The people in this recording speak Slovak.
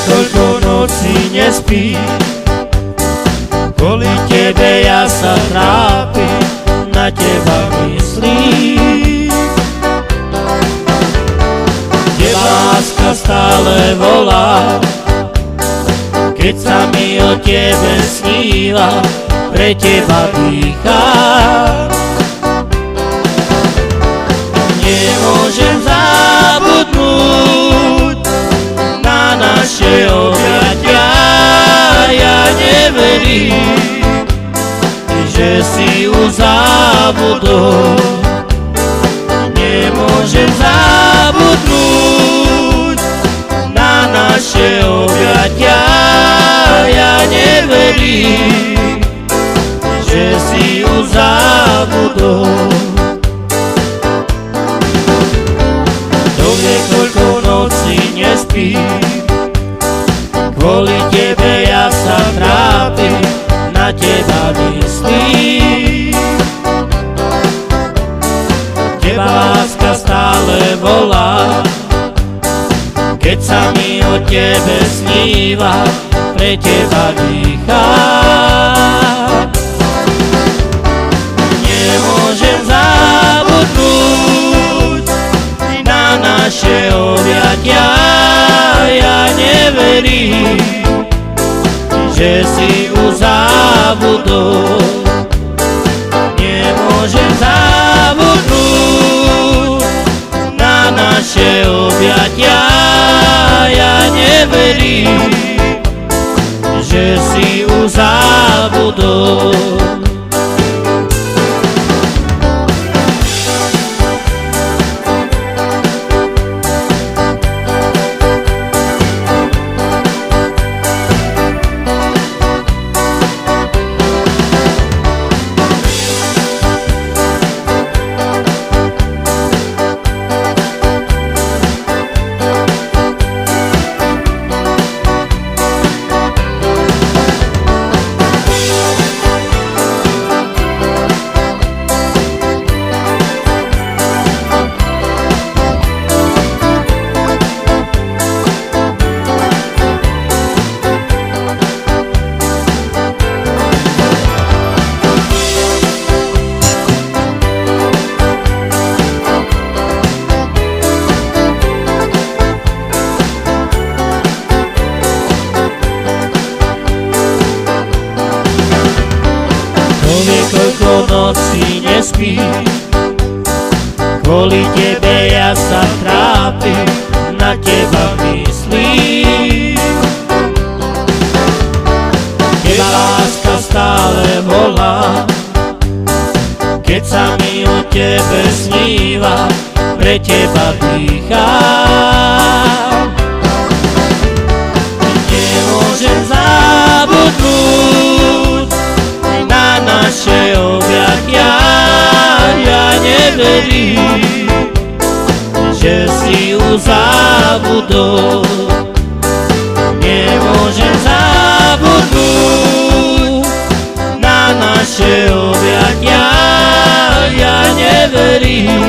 niekoľko nocí nespím, kvôli tebe ja sa trápim, na teba myslím. Teba láska stále volá, keď sa mi o tebe sníva, pre teba dýcham. Nemôžem zabudnúť na naše objatia, ja neverím, že si už zabudol. Nemôžem zabudnúť na naše objatia, ja neverím, že si už zabudol. Koľko nocí nespím, kvôli tebe ja sa trápim, na teba myslím. Teba láska stále volá, keď sa mi o tebe sníva, pre teba dýcham. Nemôžem zabudnúť na naše objatia, ja neverím, že si už zabudol. Nemôžem zabudnúť na naše objatia, ja neverím, že si už zabudol. Koľko nocí nespím, kvôli tebe ja sa trápim, na teba myslím. Teba láska stále volá, keď sa mi o tebe sníva, pre teba dýcham. Nemôžem zabudnúť na naše objatia, ja neverím, že si už zabudol. Nemôžem zabudnúť na naše objatia, ja neverím,